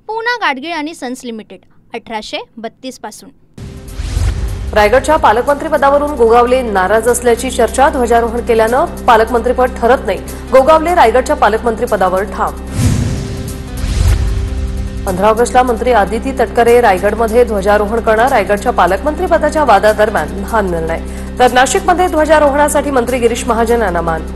पूना गाडगीळ आणि sons limited 1832 पासून। रायगडच्या पालकमंत्रीपदावरून गोगावले नाराज असल्याची चर्चा। ध्वजारोहण केल्यानं पालकमंत्रीपद ठरत नाही। गोगावले रायगडच्या पालकमंत्रीपदावर ठाम। 15 ऑगस्टला मंत्री आदिती तटकरे रायगडमध्ये ध्वजारोहण करणार। रायगडच्या पालकमंत्रीपदाच्या वादादरम्यान हा निर्णय। तर नाशिकमध्ये ध्वजारोहणासाठी मंत्री गिरीश महाजन यांना मान।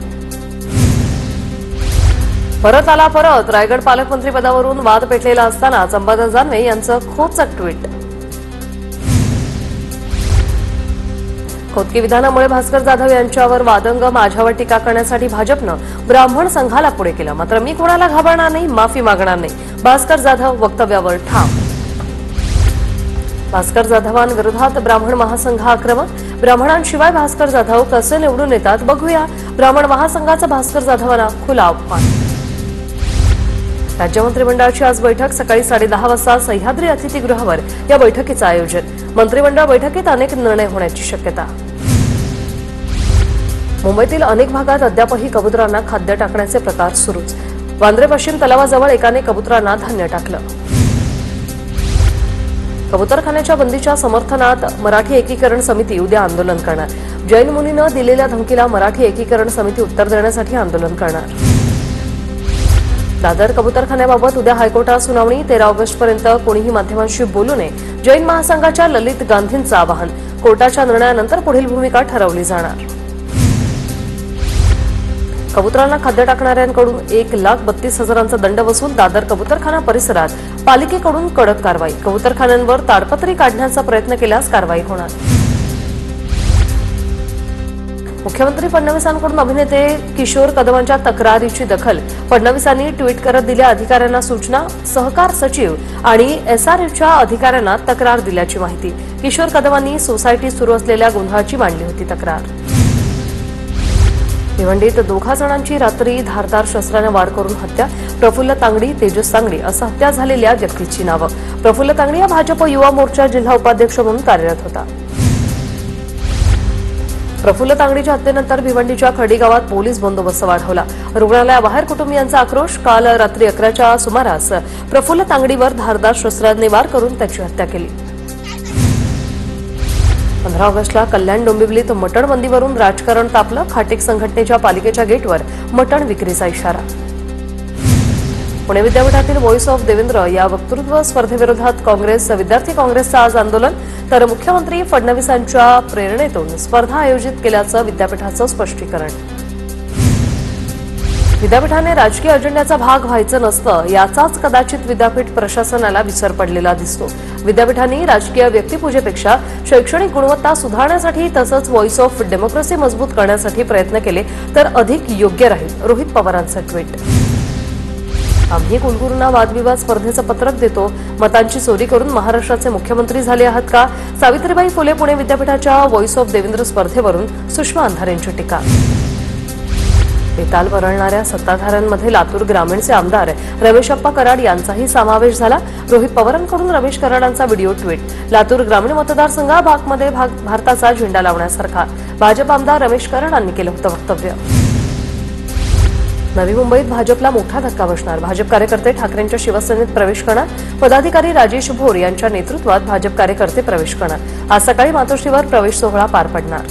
परत आला परत। रायगड पालकमंत्रीपदावरून वाद पेटलेला असतानाच अंबादास दानवे यांचं खोचक ट्विट। खोतकी विधानामुळे भास्कर जाधव यांच्यावर वादंग माझ्यावर टीका करण्यासाठी भाजपनं ब्राह्मण संघाला पुढे केलं। मात्र मी कोणाला घाबरणार नाही, माफी मागणार नाही। भास्कर जाधव वक्तव्यावर ठाम। भास्कर जाधवांविरोधात ब्राह्मण महासंघ आक्रमक। ब्राह्मणांशिवाय भास्कर जाधव कसे निवडून येतात बघूया। ब्राह्मण महासंघाचं भास्कर जाधवांना खुलं आव्हान। राज्य मंत्रिमंडळाची आज बैठक। सकाळी 10:30 वाजता सह्याद्री अतिथीगृहावर या बैठकीचं आयोजन। मंत्रिमंडळ बैठकीत अनेक निर्णय होण्याची शक्यता। मुंबईतील अनेक भागात अद्यापही कबुतरांना खाद्य टाकण्याचे प्रकार सुरूच। वांद्रे पश्चिम तलावाजवळ एकाने कबुतरांना धान्य टाकलं। कबुतरखान्याच्या बंदीच्या समर्थनात मराठी एकीकरण समिती उद्या आंदोलन करणार। जैन मुनीनं दिलेल्या धमकीला मराठी एकीकरण समिती उत्तर देण्यासाठी आंदोलन करणार। दादर कबुतरखान्याबाबत उद्या हायकोर्टात सुनावणी। 13 ऑगस्टपर्यंत कोणीही माध्यमांशी बोलू नये। जैन महासंघाच्या ललित गांधींचं आवाहन। कोर्टाच्या निर्णयानंतर पुढील भूमिका ठरवली जाणार। कबुतरांना खाद्य टाकणाऱ्यांकडून 1,32,000चा दंड वसूल। दादर कबुतरखाना परिसरात पालिकेकडून कडक कारवाई। कबुतरखान्यांवर ताडपत्री काढण्याचा प्रयत्न केल्यास कारवाई होणार। मुख्यमंत्री फडणवीसांकडून अभिनेते किशोर कदमांच्या तक्रारीची दखल। फडणवीसांनी ट्विट करत दिल्या अधिकाऱ्यांना सूचना। सहकार सचिव आणि एसआरएफच्या अधिकाऱ्यांना तक्रार दिल्याची माहिती। किशोर कदमांनी सोसायटीत सुरू असलेल्या गोंधळाची मांडली होती तक्रार। भिवंडीत 2 जणांची रात्री धारदार शस्त्राने वार करून हत्या। प्रफुल्ल तांगडी, तेजस तांगडी असं हत्या झालेल्या व्यक्तीची नावं। प्रफुल्ल तांगडी हा भाजप युवा मोर्चा जिल्हा उपाध्यक्ष म्हणून कार्यरत होता। प्रफुल्ल तांगडीच्या हत्येनंतर भिवंडीच्या खडी गावात पोलीस बंदोबस्त वाढवला। रुग्णालयाबाहेर कुटुंबियांचा आक्रोश। काल रात्री 11च्या सुमारास प्रफुल्ल तांगडीवर धारदार शस्त्राने वार करून त्याची हत्या केली। 15 ऑगस्टला कल्याण डोंबिवलीत मटण बंदीवरून राजकारण तापलं। खाटीक संघटनेच्या पालिकेच्या गेटवर मटण विक्रीचा इशारा। पुणे विद्यापीठातील व्हॉइस ऑफ देवेंद्र या वक्तृत्व स्पर्धेविरोधात काँग्रेस विद्यार्थी काँग्रेसचं आज आंदोलन। तर मुख्यमंत्री फडणवीसांच्या प्रेरणेतून स्पर्धा आयोजित केल्याचं विद्यापीठाचं स्पष्टीकरण। विद्यापीठाने राजकीय अजेंड्याचा भाग व्हायचं नसतं याचाच कदाचित विद्यापीठ प्रशासनाला विसर पडलेला दिसतो। विद्यापीठांनी राजकीय व्यक्तिपूजेपेक्षा शैक्षणिक गुणवत्ता सुधारण्यासाठी तसंच व्हॉइस ऑफ डेमोक्रेसी मजबूत करण्यासाठी प्रयत्न केले तर अधिक योग्य राहील। रोहित पवारांचं ट्विट। आम्ही कुलगुरूंना वादविवाद स्पर्धेचं पत्रक देतो। मतांची चोरी करून महाराष्ट्राचे मुख्यमंत्री झाले आहात का? सावित्रीबाई फुले पुणे विद्यापीठाच्या व्हॉइस ऑफ देवेंद्र स्पर्धेवरून सुषमा अंधारेंची टीका। बेताल वरळणाऱ्या सत्ताधाऱ्यांमध्ये लातूर ग्रामीणचे आमदार रमेशप्पा कराड यांचाही समावेश झाला। रोहित पवारांकडून रमेश कराडांचा व्हिडिओ ट्विट। लातूर ग्रामीण मतदारसंघामध्ये भारताचा झेंडा लावण्यासारखा भाजप आमदार रमेश कराडांनी केलं होतं वक्तव्य। नवी मुंबईत भाजपला मोठा धक्का बसणार। भाजप कार्यकर्ते ठाकरेंच्या शिवसेनेत प्रवेश करणार। पदाधिकारी राजेश भोर यांच्या नेतृत्वात भाजप कार्यकर्ते प्रवेश करणार। आज सकाळी मातोश्रीवर प्रवेश सोहळा पार पडणार।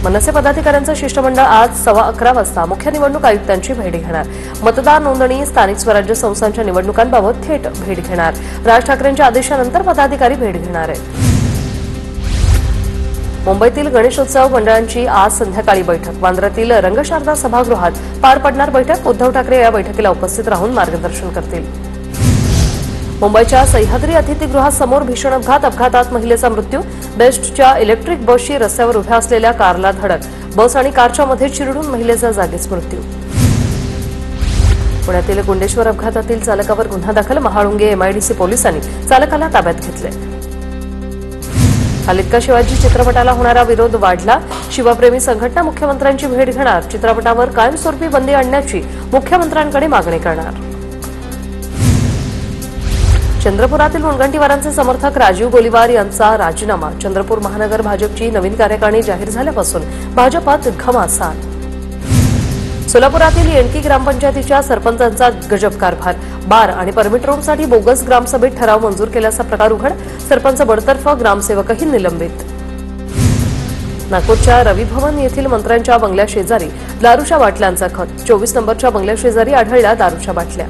मनसे पदाधिकाऱ्यांचं शिष्टमंडळ आज 11:15 वाजता मुख्य निवडणूक आयुक्तांची भेट घेणार। मतदार नोंदणी, स्थानिक स्वराज्य संस्थांच्या निवडणुकांबाबत थेट भेट घेणार। राज ठाकरेंच्या आदेशानंतर पदाधिकारी भेट घेणार आहेत। मुंबईतील गणेशोत्सव मंडळांची आज संध्याकाळी बैठक। वांद्र्यातील रंगशारदा सभागृहात पार पडणार बैठक। उद्धव ठाकरे या बैठकीला उपस्थित राहून मार्गदर्शन करतील। मुंबईच्या सह्याद्री अतिथीगृहासमोर भीषण अपघात। अपघातात महिलेचा मृत्यू। बेस्टच्या इलेक्ट्रिक बसची रस्त्यावर उभ्या असलेल्या कारला धडक। बस आणि कारच्या मध्ये चिरडून महिलेचा जागीच मृत्यू। पुण्यातील गुंडेश्वर अपघातातील चालकावर गुन्हा दाखल। महाळुंगे एमआयडीसी पोलिसांनी चालकाला ताब्यात घेतले। खालिद शिवाजी चित्रपटाला होणारा विरोध वाढला। शिवप्रेमी संघटना मुख्यमंत्र्यांची भेट घेणार। चित्रपटावर कायमस्वरूपी बंदी आणण्याची मुख्यमंत्र्यांकडे मागणी करणार। चंद्रपुरातील मुनगंटीवारांचे समर्थक राजीव गोलीवार यांचा राजीनामा। चंद्रपूर महानगर भाजपची नवीन कार्यकारिणी जाहीर झाल्यापासून भाजपात घमासान। सोलापुरातील येणकी ग्रामपंचायतीच्या सरपंचांचा गजब कारभार. बार आणि परमिट रूमसाठी बोगस ग्रामसभेत ठराव मंजूर केल्याचा प्रकार उघड. सरपंच बडतर्फ, ग्रामसेवकही निलंबित. नागपूरच्या रवी भवन येथील मंत्र्यांच्या बंगल्याशेजारी दारूच्या बाटल्यांचा खत. 24 नंबरच्या बंगल्याशेजारी आढळल्या दारूच्या बाटल्या.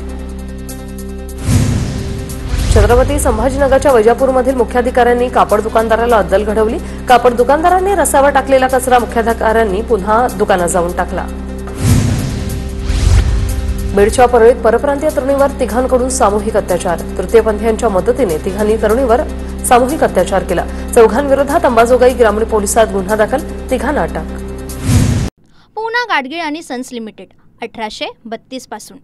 छत्रपती संभाजीनगरच्या वैजापूरमधील मुख्याधिकाऱ्यांनी कापड दुकानदाराला अद्दल घडवली. कापड दुकानदारांनी रस्त्यावर टाकलेला कचरा मुख्याधिकाऱ्यांनी पुन्हा दुकानात जाऊन टाकला. बीडच्या परळीत परप्रांतीय तरुणीवर तिघांकडून सामूहिक अत्याचार. तृतीयपंथीयांच्या मदतीने तिघांनी तरुणीवर सामूहिक अत्याचार केला. चौघांविरोधात अंबाजोगाई ग्रामीण पोलिसात गुन्हा दाखल. तिघांना अटक. पूना गाडगीळ आणि सन्स लिमिटेड 1832 पासून